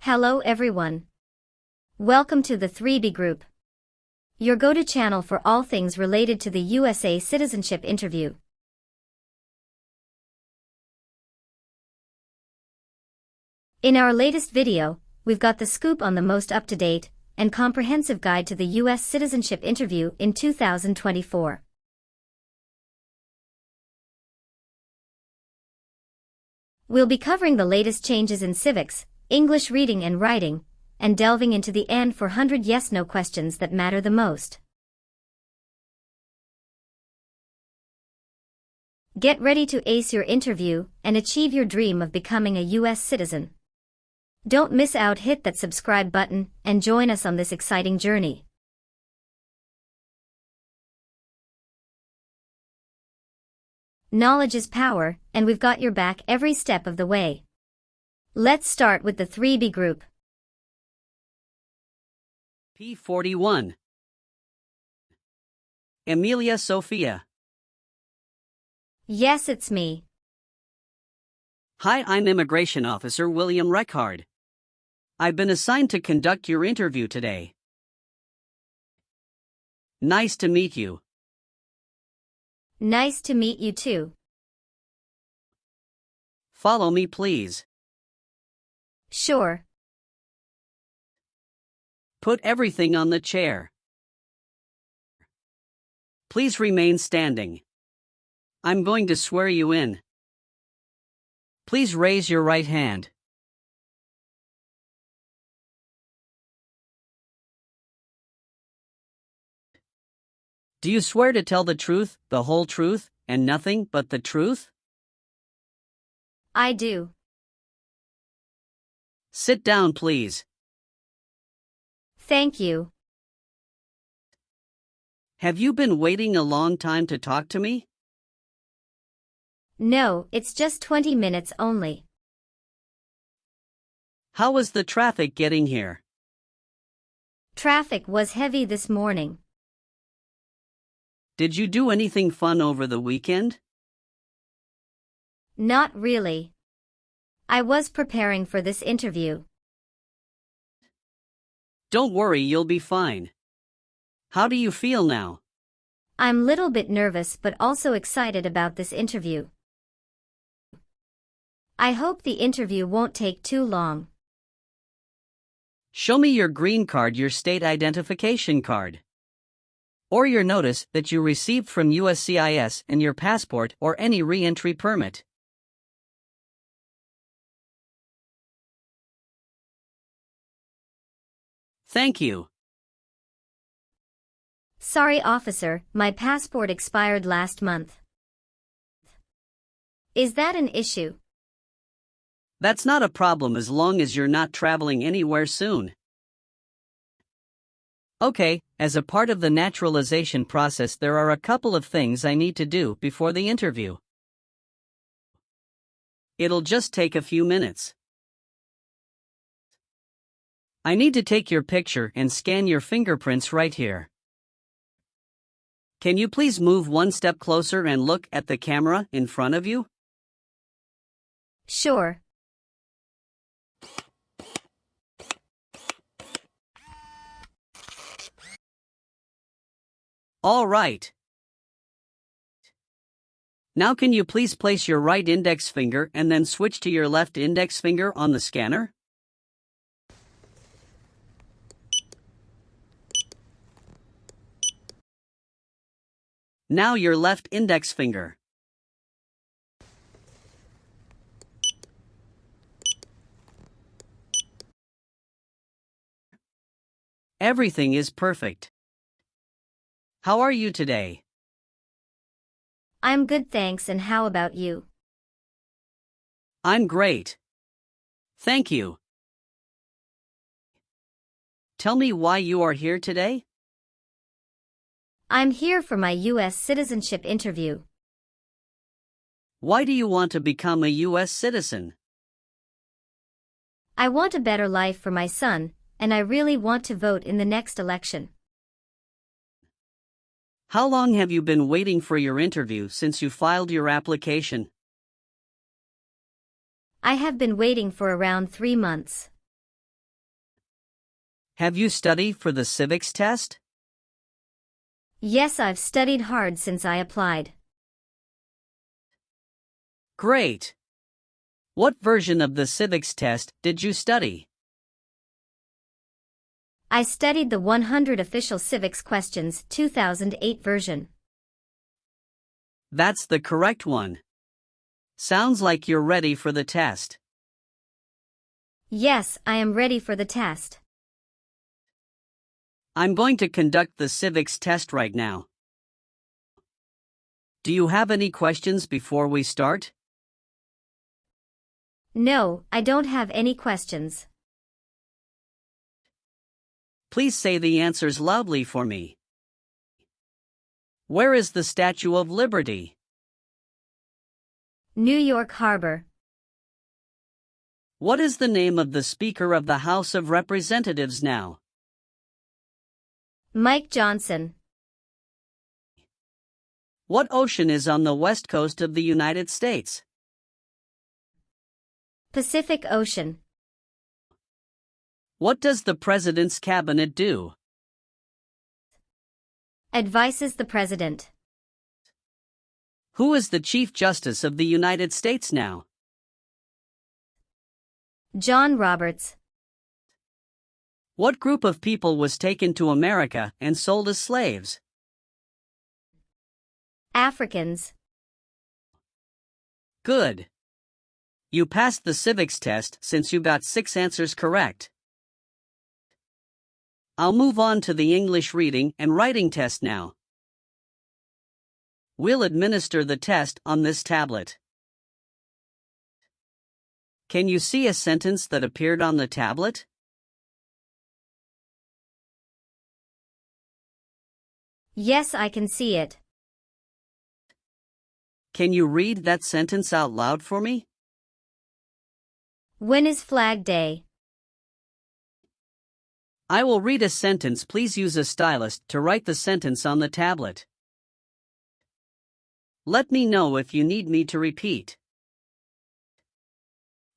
Hello everyone. Welcome to the 3B Group, your go-to channel for all things related to the USA citizenship interview. In our latest video, we've got the scoop on the most up-to-date and comprehensive guide to the U.S. citizenship interview in 2024. We'll be covering the latest changes in civics, English reading and writing, and delving into the N-400 yes-no questions that matter the most. Get ready to ace your interview and achieve your dream of becoming a U.S. citizen. Don't miss out, hit that subscribe button and join us on this exciting journey. Knowledge is power, and we've got your back every step of the way. Let's start with the 3B Group. P41. Emilia Sophia. Yes, it's me. Hi, I'm Immigration Officer William Reckard. I've been assigned to conduct your interview today. Nice to meet you. Nice to meet you too. Follow me, please. Sure. Put everything on the chair. Please remain standing. I'm going to swear you in. Please raise your right hand. Do you swear to tell the truth, the whole truth, and nothing but the truth? I do. Sit down, please. Thank you. Have you been waiting a long time to talk to me? No, it's just 20 minutes only. How was the traffic getting here? Traffic was heavy this morning. Did you do anything fun over the weekend? Not really. I was preparing for this interview. Don't worry, you'll be fine. How do you feel now? I'm a little bit nervous but also excited about this interview. I hope the interview won't take too long. Show me your green card, your state identification card, or your notice that you received from USCIS, and your passport or any re-entry permit. Thank you. Sorry, officer, my passport expired last month. Is that an issue? That's not a problem as long as you're not traveling anywhere soon. Okay, as a part of the naturalization process, there are a couple of things I need to do before the interview. It'll just take a few minutes. I need to take your picture and scan your fingerprints right here. Can you please move one step closer and look at the camera in front of you? Sure. All right. Now can you please place your right index finger and then switch to your left index finger on the scanner? Now your left index finger. Everything is perfect. How are you today? I'm good, thanks, and how about you? I'm great. Thank you. Tell me why you are here today? I'm here for my U.S. citizenship interview. Why do you want to become a U.S. citizen? I want a better life for my son, and I really want to vote in the next election. How long have you been waiting for your interview since you filed your application? I have been waiting for around 3 months. Have you studied for the civics test? Yes, I've studied hard since I applied. Great! What version of the civics test did you study? I studied the 100 Official Civics Questions 2008 version. That's the correct one. Sounds like you're ready for the test. Yes, I am ready for the test. I'm going to conduct the civics test right now. Do you have any questions before we start? No, I don't have any questions. Please say the answers loudly for me. Where is the Statue of Liberty? New York Harbor. What is the name of the Speaker of the House of Representatives now? Mike Johnson. What ocean is on the west coast of the United States? Pacific Ocean. What does the President's Cabinet do? Advises the President. Who is the Chief Justice of the United States now? John Roberts. What group of people was taken to America and sold as slaves? Africans. Good. You passed the civics test since you got 6 answers correct. I'll move on to the English reading and writing test now. We'll administer the test on this tablet. Can you see a sentence that appeared on the tablet? Yes, I can see it. Can you read that sentence out loud for me? When is Flag Day? I will read a sentence. Please use a stylus to write the sentence on the tablet. Let me know if you need me to repeat.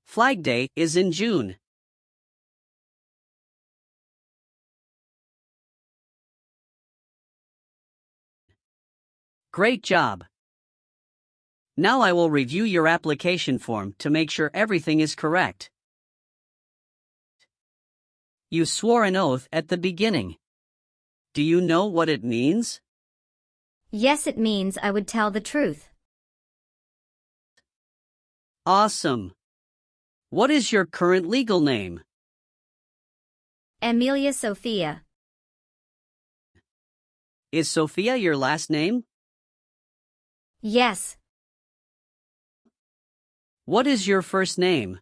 Flag Day is in June. Great job. Now I will review your application form to make sure everything is correct. You swore an oath at the beginning. Do you know what it means? Yes, it means I would tell the truth. Awesome. What is your current legal name? Amelia Sophia. Is Sophia your last name? Yes. What is your first name?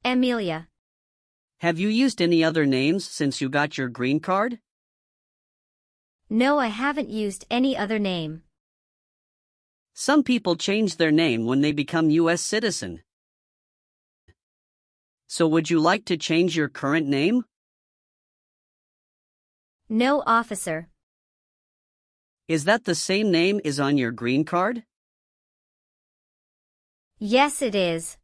Amelia. Have you used any other names since you got your green card? No, I haven't used any other name. Some people change their name when they become U.S. citizen. So would you like to change your current name? No, officer. Is that the same name as on your green card? Yes, it is.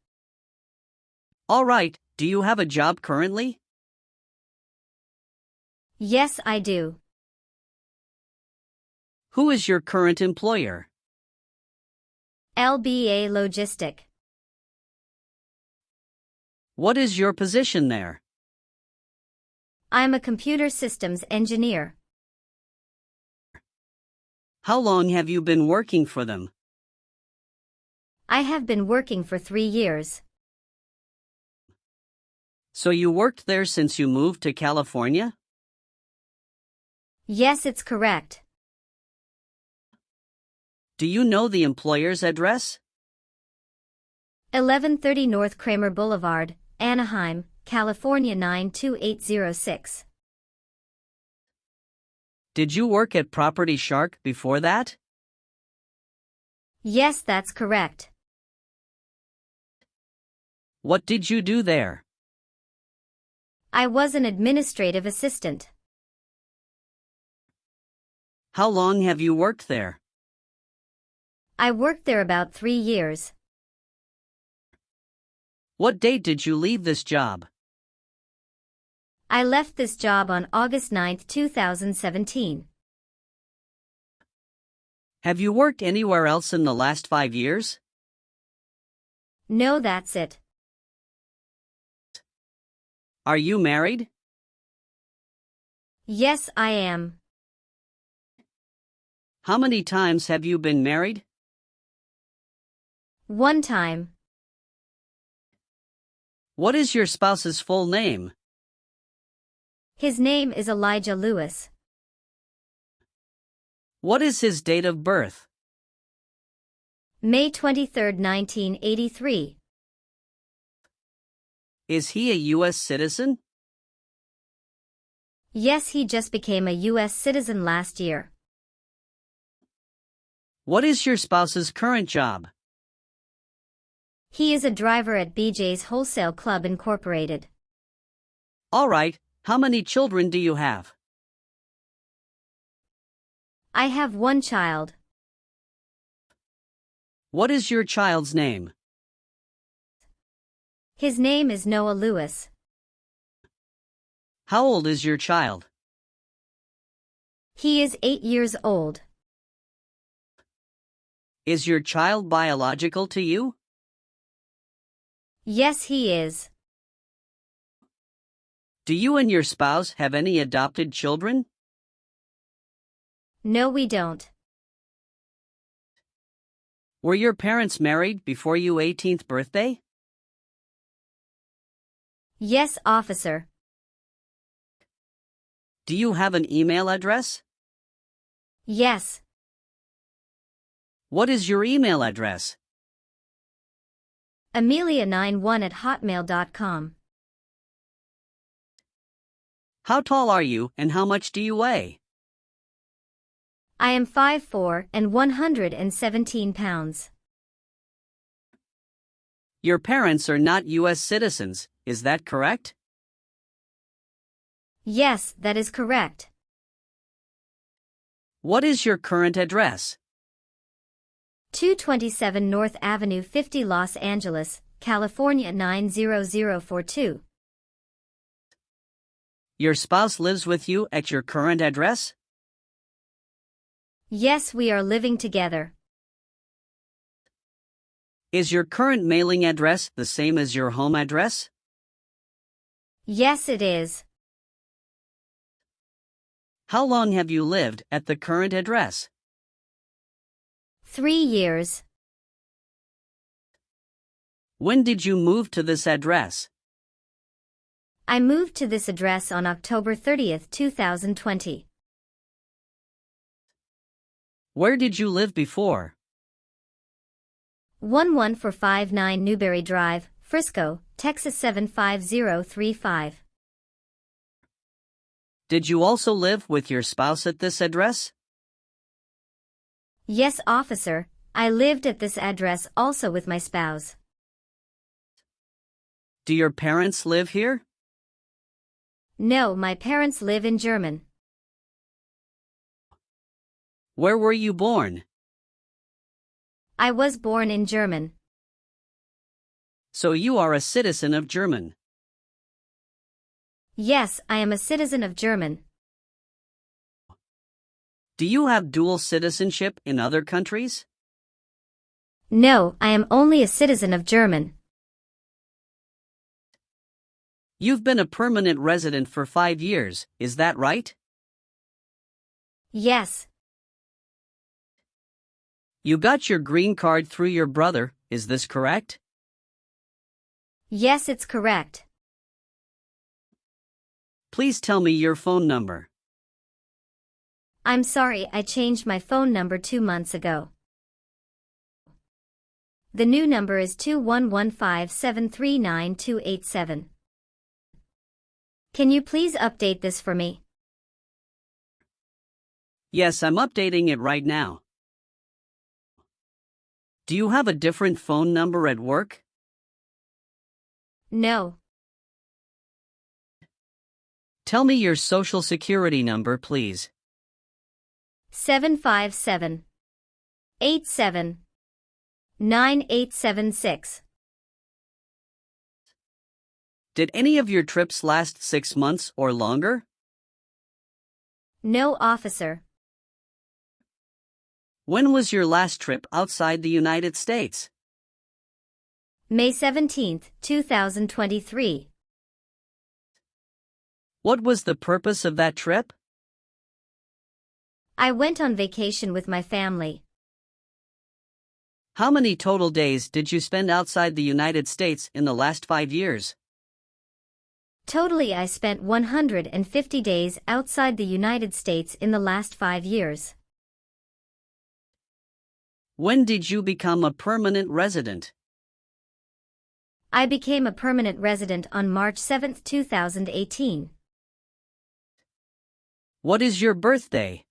All right, do you have a job currently? Yes, I do. Who is your current employer? LBA Logistic. What is your position there? I'm a computer systems engineer. How long have you been working for them? I have been working for 3 years. So you worked there since you moved to California? Yes, it's correct. Do you know the employer's address? 1130 North Kramer Boulevard, Anaheim, California 92806. Did you work at Property Shark before that? Yes, that's correct. What did you do there? I was an administrative assistant. How long have you worked there? I worked there about 3 years. What date did you leave this job? I left this job on August 9, 2017. Have you worked anywhere else in the last 5 years? No, that's it. Are you married? Yes, I am. How many times have you been married? One time. What is your spouse's full name? His name is Elijah Lewis. What is his date of birth? May 23, 1983. Is he a U.S. citizen? Yes, he just became a U.S. citizen last year. What is your spouse's current job? He is a driver at BJ's Wholesale Club Incorporated. All right, how many children do you have? I have one child. What is your child's name? His name is Noah Lewis. How old is your child? He is 8 years old. Is your child biological to you? Yes, he is. Do you and your spouse have any adopted children? No, we don't. Were your parents married before your 18th birthday? Yes, officer. Do you have an email address? Yes. What is your email address? Amelia91@hotmail.com. How tall are you and how much do you weigh? I am 5'4" and 117 pounds. Your parents are not U.S. citizens, is that correct? Yes, that is correct. What is your current address? 227 North Avenue 50 Los Angeles, California 90042. Your spouse lives with you at your current address? Yes, we are living together. Is your current mailing address the same as your home address? Yes, it is. How long have you lived at the current address? 3 years. When did you move to this address? I moved to this address on October 30, 2020. Where did you live before? 11459 Newberry Drive, Frisco, Texas 75035. Did you also live with your spouse at this address? Yes, officer, I lived at this address also with my spouse. Do your parents live here? No, my parents live in Germany. Where were you born? I was born in Germany. So you are a citizen of Germany. Yes, I am a citizen of Germany. Do you have dual citizenship in other countries? No, I am only a citizen of Germany. You've been a permanent resident for 5 years, is that right? Yes. You got your green card through your brother, is this correct? Yes, it's correct. Please tell me your phone number. I'm sorry, I changed my phone number 2 months ago. The new number is 21157399287. Can you please update this for me? Yes, I'm updating it right now. Do you have a different phone number at work? No. Tell me your social security number, please. 757-87-9876. Did any of your trips last 6 months or longer? No, officer. When was your last trip outside the United States? May 17, 2023. What was the purpose of that trip? I went on vacation with my family. How many total days did you spend outside the United States in the last 5 years? Totally, I spent 150 days outside the United States in the last 5 years. When did you become a permanent resident? I became a permanent resident on March 7, 2018. What is your birthday?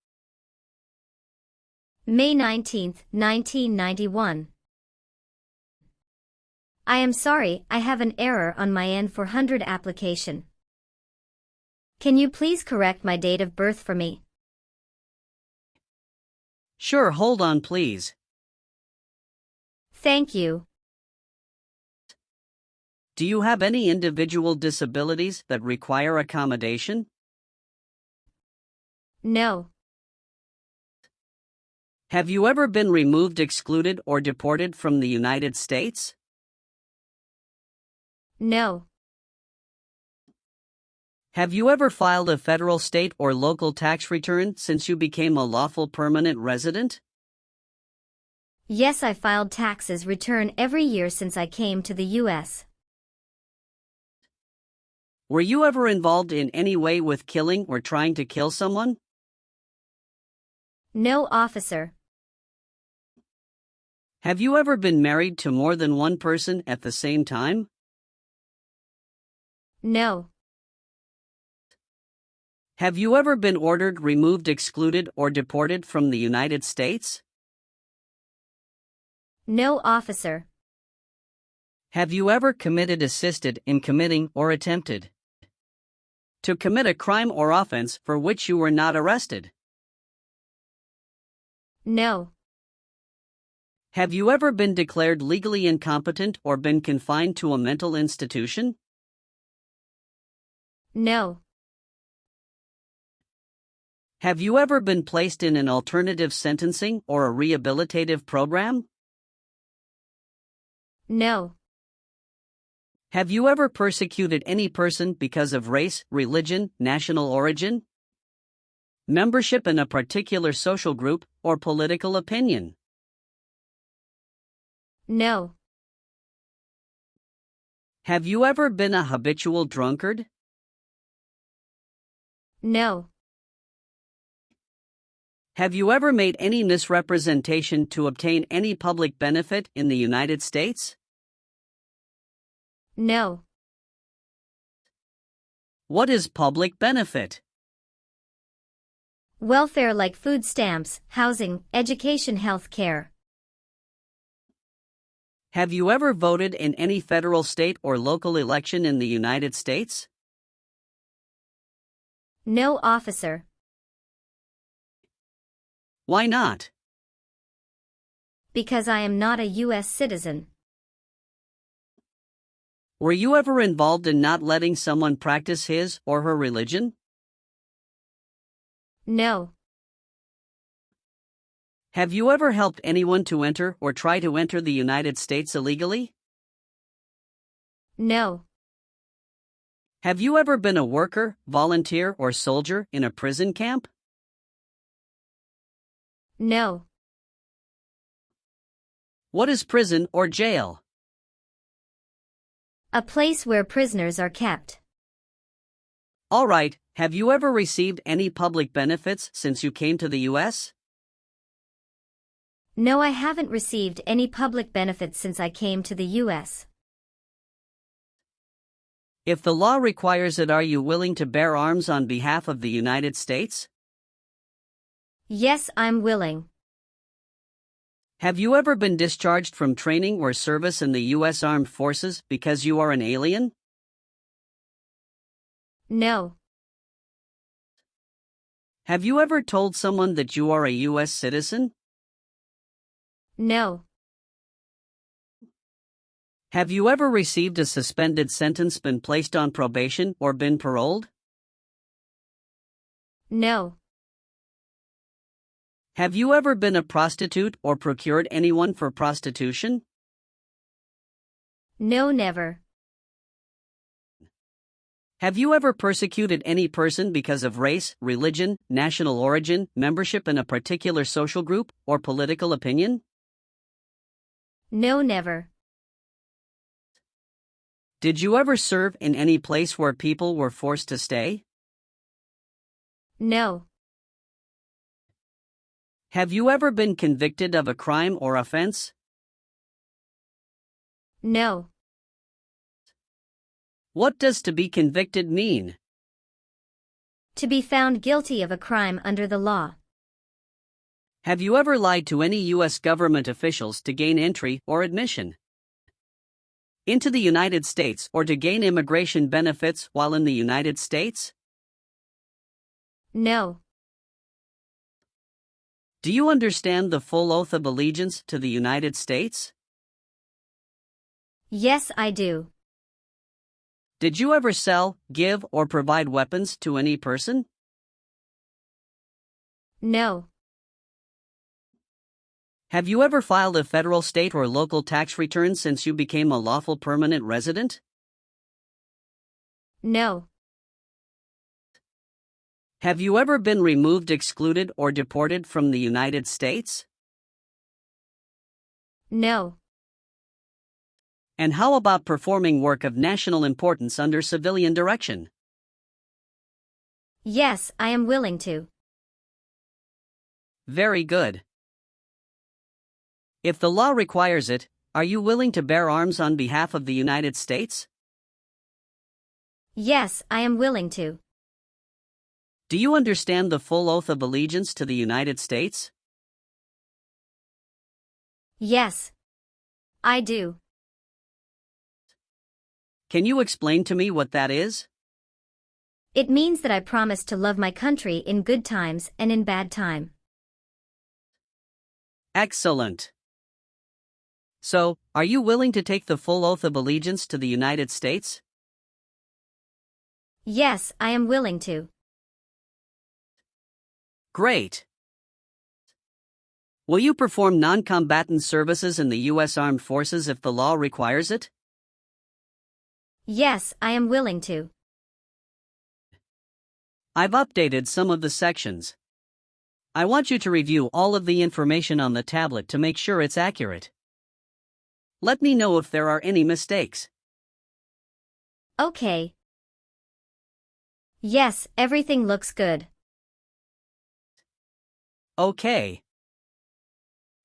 May 19, 1991. I am sorry, I have an error on my N-400 application. Can you please correct my date of birth for me? Sure, hold on please. Thank you. Do you have any individual disabilities that require accommodation? No. Have you ever been removed, excluded, or deported from the United States? No. Have you ever filed a federal, state, or local tax return since you became a lawful permanent resident? Yes, I filed taxes return every year since I came to the U.S. Were you ever involved in any way with killing or trying to kill someone? No, officer. Have you ever been married to more than one person at the same time? No. Have you ever been ordered, removed, excluded, or deported from the United States? No, officer. Have you ever committed, assisted in committing, or attempted to commit a crime or offense for which you were not arrested? No. Have you ever been declared legally incompetent or been confined to a mental institution? No. Have you ever been placed in an alternative sentencing or a rehabilitative program? No. Have you ever persecuted any person because of race, religion, national origin, membership in a particular social group, or political opinion? No. Have you ever been a habitual drunkard? No. Have you ever made any misrepresentation to obtain any public benefit in the United States? No. What is public benefit? Welfare like food stamps, housing, education, health care. Have you ever voted in any federal, state, or local election in the United States? No, officer. Why not? Because I am not a U.S. citizen. Were you ever involved in not letting someone practice his or her religion? No. Have you ever helped anyone to enter or try to enter the United States illegally? No. Have you ever been a worker, volunteer, or soldier in a prison camp? No. What is prison or jail? A place where prisoners are kept. All right, have you ever received any public benefits since you came to the U.S.? No, I haven't received any public benefits since I came to the U.S. If the law requires it, are you willing to bear arms on behalf of the United States? Yes, I'm willing. Have you ever been discharged from training or service in the U.S. Armed Forces because you are an alien? No. Have you ever told someone that you are a U.S. citizen? No. Have you ever received a suspended sentence, been placed on probation, or been paroled? No. Have you ever been a prostitute or procured anyone for prostitution? No, never. Have you ever persecuted any person because of race, religion, national origin, membership in a particular social group, or political opinion? No, never. Did you ever serve in any place where people were forced to stay? No. Have you ever been convicted of a crime or offense? No. What does to be convicted mean? To be found guilty of a crime under the law. Have you ever lied to any U.S. government officials to gain entry or admission into the United States or to gain immigration benefits while in the United States? No. Do you understand the full oath of allegiance to the United States? Yes, I do. Did you ever sell, give, or provide weapons to any person? No. Have you ever filed a federal, state, or local tax return since you became a lawful permanent resident? No. Have you ever been removed, excluded, or deported from the United States? No. And how about performing work of national importance under civilian direction? Yes, I am willing to. Very good. If the law requires it, are you willing to bear arms on behalf of the United States? Yes, I am willing to. Do you understand the full oath of allegiance to the United States? Yes. I do. Can you explain to me what that is? It means that I promise to love my country in good times and in bad time. Excellent. So, are you willing to take the full oath of allegiance to the United States? Yes, I am willing to. Great. Will you perform non-combatant services in the U.S. Armed Forces if the law requires it? Yes, I am willing to. I've updated some of the sections. I want you to review all of the information on the tablet to make sure it's accurate. Let me know if there are any mistakes. Okay. Yes, everything looks good. Okay.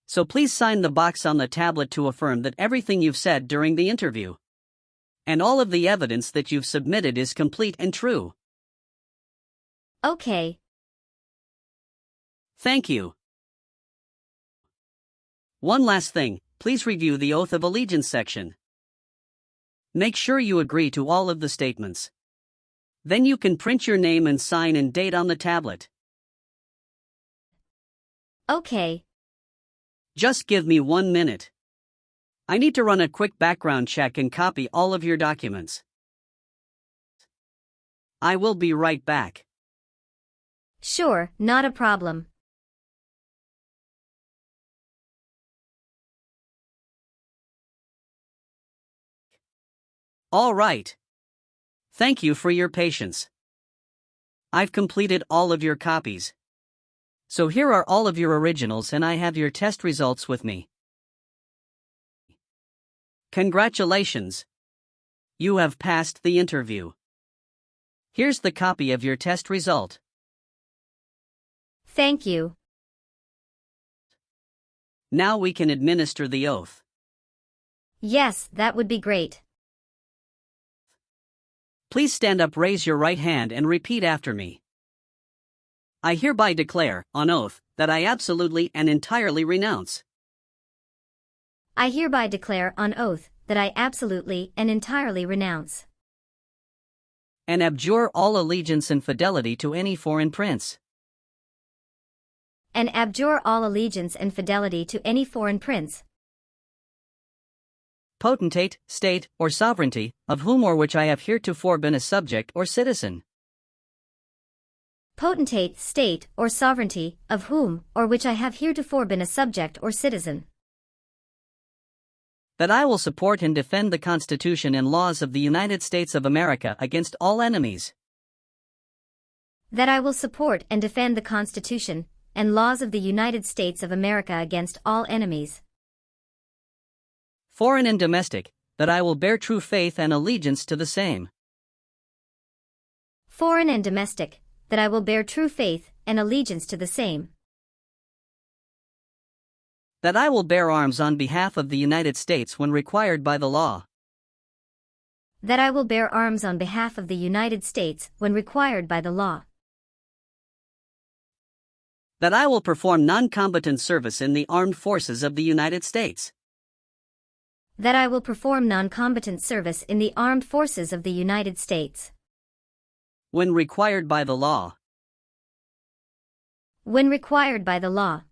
So please sign the box on the tablet to affirm that everything you've said during the interview and all of the evidence that you've submitted is complete and true. Okay. Thank you. One last thing, please review the Oath of Allegiance section. Make sure you agree to all of the statements. Then you can print your name and sign and date on the tablet. Okay. Just give me 1 minute. I need to run a quick background check and copy all of your documents. I will be right back. Sure, not a problem. All right. Thank you for your patience. I've completed all of your copies. So here are all of your originals and I have your test results with me. Congratulations! You have passed the interview. Here's the copy of your test result. Thank you. Now we can administer the oath. Yes, that would be great. Please stand up, raise your right hand and repeat after me. I hereby declare, on oath, that I absolutely and entirely renounce. I hereby declare on oath that I absolutely and entirely renounce and abjure all allegiance and fidelity to any foreign prince, and abjure all allegiance and fidelity to any foreign prince, potentate, state, or sovereignty, of whom or which I have heretofore been a subject or citizen. Potentate, state, or sovereignty, of whom or which I have heretofore been a subject or citizen. That I will support and defend the Constitution and laws of the United States of America against all enemies. That I will support and defend the Constitution and laws of the United States of America against all enemies, foreign and domestic, that I will bear true faith and allegiance to the same. Foreign and domestic, that I will bear true faith and allegiance to the same. That I will bear arms on behalf of the United States when required by the law. That I will bear arms on behalf of the United States when required by the law. That I will perform non-combatant service in the armed forces of the United States. That I will perform non-combatant service in the armed forces of the United States. When required by the law. When required by the law.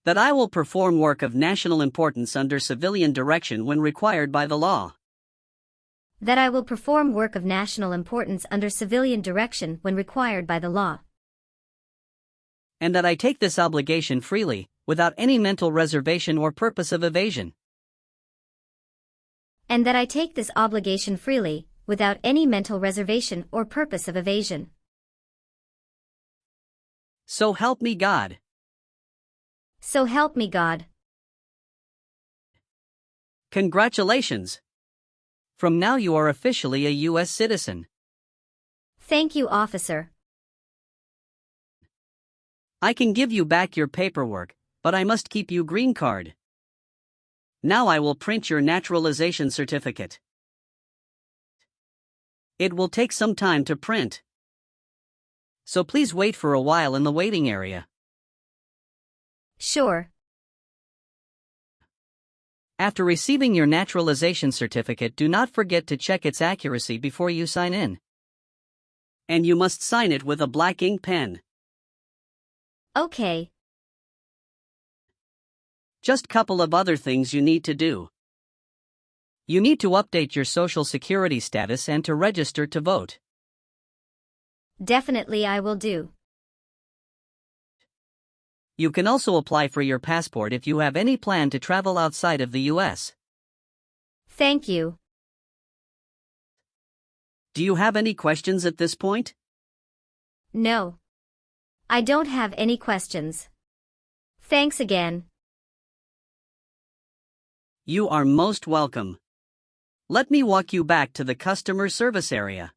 That I will perform work of national importance under civilian direction when required by the law. That I will perform work of national importance under civilian direction when required by the law. And that I take this obligation freely, without any mental reservation or purpose of evasion. And that I take this obligation freely, without any mental reservation or purpose of evasion. So help me God. So help me God. Congratulations! From now you are officially a U.S. citizen. Thank you, officer. I can give you back your paperwork, but I must keep you green card. Now I will print your naturalization certificate. It will take some time to print, so please wait for a while in the waiting area. Sure. After receiving your naturalization certificate, do not forget to check its accuracy before you sign in. And you must sign it with a black ink pen. Okay. Just couple of other things you need to do. You need to update your Social Security status and to register to vote. Definitely I will do. You can also apply for your passport if you have any plan to travel outside of the U.S. Thank you. Do you have any questions at this point? No. I don't have any questions. Thanks again. You are most welcome. Let me walk you back to the customer service area.